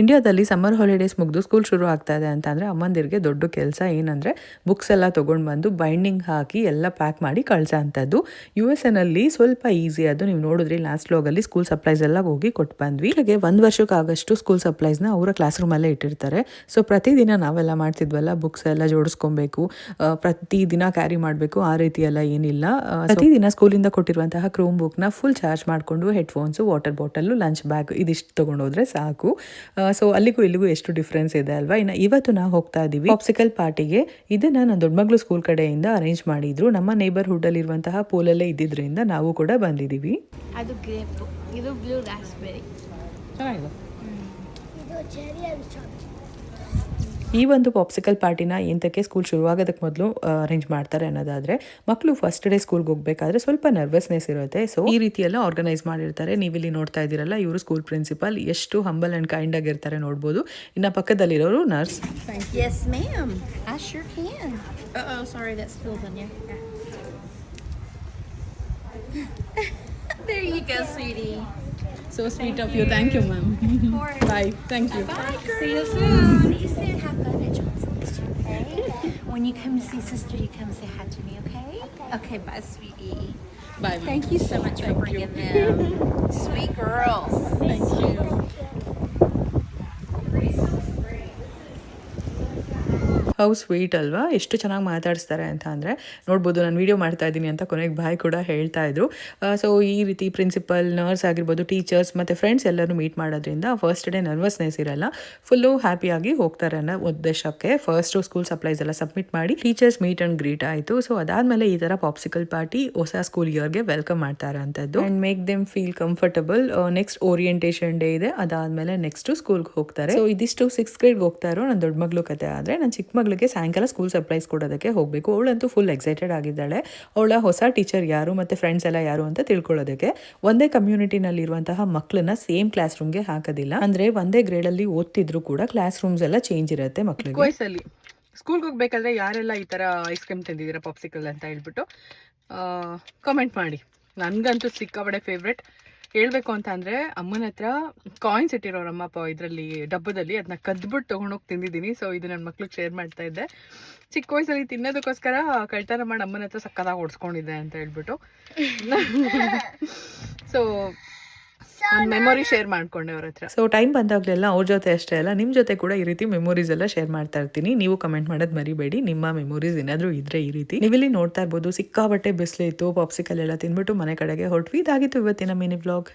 ಇಂಡಿಯಾದಲ್ಲಿ summer holidays ಮುಗಿದು school ಶುರು ಆಗ್ತಾ ಇದೆ ಅಂತಂದರೆ ಅಮ್ಮಂದಿರಿಗೆ ದೊಡ್ಡ ಕೆಲಸ ಏನಂದರೆ ಬುಕ್ಸ್ ಎಲ್ಲ ತೊಗೊಂಡು ಬಂದು ಬೈಂಡಿಂಗ್ ಹಾಕಿ ಎಲ್ಲ ಪ್ಯಾಕ್ ಮಾಡಿ ಕಳಿಸೋ ಅಂಥದ್ದು. US ಸ್ವಲ್ಪ ಈಸಿ ಅದು. ನೀವು ನೋಡಿದ್ರಿ ಲಾಸ್ಟ್ ವ್ಲಾಗಲ್ಲಿ ಸ್ಕೂಲ್ ಸಪ್ಲೈಸ್ ಎಲ್ಲ ಹೋಗಿ ಕೊಟ್ಟು ಬಂದ್ವಿ. ಹಾಗೆ 1 ವರ್ಷಕ್ಕಾಗಷ್ಟು ಸ್ಕೂಲ್ ಸಪ್ಲೈಸ್ನ ಅವರ ಕ್ಲಾಸ್ ರೂಮಲ್ಲೇ ಇಟ್ಟಿರ್ತಾರೆ. ಸೊ ಪ್ರತಿದಿನ ನಾವೆಲ್ಲ ಮಾಡ್ತಿದ್ವಲ್ಲ, ಬುಕ್ಸ್ ಎಲ್ಲ ಜೋಡಿಸ್ಕೊಬೇಕು, ಪ್ರತಿದಿನ ಕ್ಯಾರಿ ಮಾಡಬೇಕು, ಆ ರೀತಿ ಎಲ್ಲ ಏನಿಲ್ಲ. ಪ್ರತಿದಿನ ಸ್ಕೂಲಿಂದ ಕೊಟ್ಟಿರುವಂತಹ ಕ್ರೋಮ್ ಬುಕ್ನ ಫುಲ್ ಚಾರ್ಜ್ ಮಾಡಿಕೊಂಡು headphones, water bottle, lunch bag ಇದಿಷ್ಟು ತೊಗೊಂಡೋದ್ರೆ ಸಾಕು. ಸೊ ಅಲ್ಲಿಗೂ ಇಲ್ಲಿಗೂ ಎಷ್ಟು ಡಿಫ್ರೆನ್ಸ್ ಇದೆ ಅಲ್ವಾ. ಇನ್ನು ಇವತ್ತು ನಾವು ಹೋಗ್ತಾ ಇದ್ದೀವಿ ಪಾಪ್ಸಿಕಲ್ ಪಾರ್ಟಿಗೆ. ಇದನ್ನ ನನ್ನ ದೊಡ್ಡ ಮಗಳು ಸ್ಕೂಲ್ ಕಡೆಯಿಂದ ಅರೇಂಜ್ ಮಾಡಿದ್ರು. ನಮ್ಮ ನೇಬರ್ಹುಡ್ ಅಲ್ಲಿ ಇರುವಂತಹ ಪೋಲಲ್ಲೇ ಇದ್ದಿದ್ರಿಂದ ನಾವು ಕೂಡ ಬಂದಿದ್ದೀವಿ. ಅದು ಗ್ರೇಪ್, ಇದು ಬ್ಲೂ ರಾಸ್ಬೆರಿ. ಚೆನ್ನಾಗಿದೆ. ಈ ಒಂದು ಪಾಪ್ಸಿಕಲ್ ಪಾರ್ಟಿನ ಎಂತಕ್ಕೆ ಸ್ಕೂಲ್ ಶುರುವಾಗೋದಕ್ಕೆ ಮೊದಲು ಅರೇಂಜ್ ಮಾಡ್ತಾರೆ ಅನ್ನೋದಾದರೆ, ಮಕ್ಕಳು ಫಸ್ಟ್ ಡೇ ಸ್ಕೂಲ್ಗೆ ಹೋಗಬೇಕಾದ್ರೆ ಸ್ವಲ್ಪ ನರ್ವಸ್ನೆಸ್ ಇರುತ್ತೆ. ಸೊ ಈ ರೀತಿ ಎಲ್ಲ ಆರ್ಗನೈಸ್ ಮಾಡಿರ್ತಾರೆ. ನೀವಿಲ್ಲಿ ನೋಡ್ತಾ ಇದ್ದೀರಲ್ಲ, ಇವರು ಸ್ಕೂಲ್ ಪ್ರಿನ್ಸಿಪಲ್. ಎಷ್ಟು ಹಂಬಲ್ ಆ್ಯಂಡ್ ಕೈಂಡ್ ಆಗಿರ್ತಾರೆ ನೋಡ್ಬೋದು. ಇನ್ನು ಪಕ್ಕದಲ್ಲಿರೋರು nurse. Yes ma'am, I sure can. Uh-oh, sorry, that spilled on you. There you go, sweetie. So sweet of you. Thank you, ma'am. Bye. Thank you. Bye, girl. See you soon. See you soon. Have fun at Johnson's, okay? When you come to see sister, you come say hi to me, okay? Okay, bye, sweetie. Bye, ma'am. Thank you so much for bringing them. Sweet girls. Thank you. How sweet ಅಲ್ವಾ, ಎಷ್ಟು ಚೆನ್ನಾಗಿ ಮಾತಾಡಿಸ್ತಾರೆ ಅಂತ ಅಂದರೆ ನೋಡ್ಬೋದು. ನಾನು video ಮಾಡ್ತಾ ಇದ್ದೀನಿ ಅಂತ ಕೊನೆಗೆ ಬಾಯ್ ಕೂಡ ಹೇಳ್ತಾ ಇದ್ರು. ಸೊ ಈ ರೀತಿ ಪ್ರಿನ್ಸಿಪಲ್, ನರ್ಸ್ ಆಗಿರ್ಬೋದು, ಟೀಚರ್ಸ್ ಮತ್ತು ಫ್ರೆಂಡ್ಸ್ ಎಲ್ಲರೂ ಮೀಟ್ ಮಾಡೋದ್ರಿಂದ ಫಸ್ಟ್ ಡೇ ನರ್ವಸ್ನೆಸ್ ಇರಲ್ಲ, ಫುಲ್ಲು ಹ್ಯಾಪಿಯಾಗಿ ಹೋಗ್ತಾರೆ ಅನ್ನೋ ಉದ್ದೇಶಕ್ಕೆ ಫಸ್ಟು ಸ್ಕೂಲ್ ಸಪ್ಲೈಸ್ ಎಲ್ಲ ಸಬ್ಮಿಟ್ ಮಾಡಿ ಟೀಚರ್ಸ್ ಮೀಟ್ ಆ್ಯಂಡ್ ಗ್ರೀಟ್ ಆಯಿತು. ಸೊ ಅದಾದಮೇಲೆ ಈ ಥರ ಪಾಪ್ಸಿಕಲ್ ಪಾರ್ಟಿ ಹೊಸ ಸ್ಕೂಲ್ ಇಯರ್ಗೆ ವೆಲ್ಕಮ್ ಮಾಡ್ತಾರೆ ಅಂಥದ್ದು. And make them feel comfortable. Next orientation day ಇದೆ, ಅದಾದಮೇಲೆ ನೆಕ್ಸ್ಟು ಸ್ಕೂಲ್ಗೆ ಹೋಗ್ತಾರೆ. ಸೊ ಇದಿಷ್ಟು 6th ಗ್ರೇಡ್ಗೆ ಹೋಗ್ತಾ ಇರೋ ನನ್ನ ದೊಡ್ಡ ಮಗಳು ಕತೆ. ಆದರೆ ನನ್ನ ಚಿಕ್ಕ ಮಗಳಿಗೆ ಸಾಯಂಕಾಲ ಸ್ಕೂಲ್ ಸರ್ಪ್ರೈಸ್ ಕೊಡೋದಕ್ಕೆ ಹೋಗಬೇಕು. ಅವಳಂತೂ ಫುಲ್ ಎಕ್ಸೈಟೆಡ್ ಆಗಿದ್ದಾಳೆ. ಅವಳ ಹೊಸ ಟೀಚರ್ ಯಾರು ಮತ್ತು ಫ್ರೆಂಡ್ಸ್ ಎಲ್ಲ ಯಾರು ಅಂತ ತಿಳ್ಕೊಳ್ಳೋದಕ್ಕೆ. ಒಂದೇ ಕಮ್ಯುನಿಟಿನಲ್ಲಿರುವಂತಹ ಮಕ್ಕಳನ್ನ ಸೇಮ್ ಕ್ಲಾಸ್ ರೂಮ್ಗೆ ಹಾಕೋದಿಲ್ಲ. ಅಂದರೆ ಒಂದೇ ಗ್ರೇಡಲ್ಲಿ ಓದ್ತಿದ್ರು ಕೂಡ ಕ್ಲಾಸ್ ರೂಮ್ಸ್ ಎಲ್ಲ ಚೇಂಜ್ ಇರುತ್ತೆ ಮಕ್ಕಳಿಗೆ. ವಯಸ್ಸಲ್ಲಿ ಸ್ಕೂಲ್ಗೆ ಹೋಗ್ಬೇಕಾದ್ರೆ ಯಾರೆಲ್ಲ ಈ ಥರ ಐಸ್ ಕ್ರೀಮ್ ತಂದಿದ್ದೀರಾ ಪಾಪ್ಸಿಕಲ್ ಅಂತ ಹೇಳ್ಬಿಟ್ಟು ಕಮೆಂಟ್ ಮಾಡಿ. ನನಗಂತೂ ಸಿಕ್ಕಾಬಡೆ ಫೇವ್ರೆಟ್. ಹೇಳ್ಬೇಕು ಅಂತ ಅಂದರೆ ಅಮ್ಮನ ಹತ್ರ ಕಾಯಿನ್ಸ್ ಇಟ್ಟಿರೋರಮ್ಮ ಇದರಲ್ಲಿ ಡಬ್ಬದಲ್ಲಿ, ಅದನ್ನ ಕದ್ಬಿಟ್ಟು ತೊಗೊಂಡೋಗಿ ತಿಂದಿದ್ದೀನಿ. ಸೊ ಇದು ನನ್ನ ಮಕ್ಳಿಗೆ ಶೇರ್ ಮಾಡ್ತಾ ಇದ್ದೆ. ಚಿಕ್ಕ ವಯಸ್ಸಲ್ಲಿ ತಿನ್ನೋದಕ್ಕೋಸ್ಕರ ಕಳ್ತನ ಮಾಡಿ ಅಮ್ಮನ ಹತ್ರ ಸಕ್ಕದಾಗಿ ಓಡಿಸ್ಕೊಂಡಿದ್ದೆ ಅಂತ ಹೇಳ್ಬಿಟ್ಟು. ಸೊ ಒಂದು ಮೆಮೊರಿ ಶೇರ್ ಮಾಡ್ಕೊಂಡೆ ಅವ್ರ ಹತ್ರ. ಸೊ ಟೈಮ್ ಬಂದಾಗಲೆಲ್ಲ ಅವ್ರ ಜೊತೆ ಅಷ್ಟೇ ಅಲ್ಲ, ನಿಮ್ಮ ಜೊತೆ ಕೂಡ ಈ ರೀತಿ ಮೆಮೊರೀಸ್ ಎಲ್ಲ ಶೇರ್ ಮಾಡ್ತಾ ಇರ್ತೀನಿ. ನೀವು ಕಮೆಂಟ್ ಮಾಡೋದು ಮರಿಬೇಡಿ, ನಿಮ್ಮ ಮೆಮೊರೀಸ್ ಏನಾದರೂ ಇದ್ರೆ ಈ ರೀತಿ. ನೀವಿಲ್ಲಿ ನೋಡ್ತಾ ಇರ್ಬೋದು, ಸಿಕ್ಕಾಬಟ್ಟೆ ಬಿಸಿಲು ಇತ್ತು. ಪಾಪ್ಸಿಕಲ್ ಎಲ್ಲ ತಿಂದ್ಬಿಟ್ಟು ಮನೆ ಕಡೆಗೆ ಹೊರಟ್ವಿ. ಇದಾಗಿತ್ತು ಇವತ್ತಿನ ಮಿನಿ ವ್ಲಾಗ್.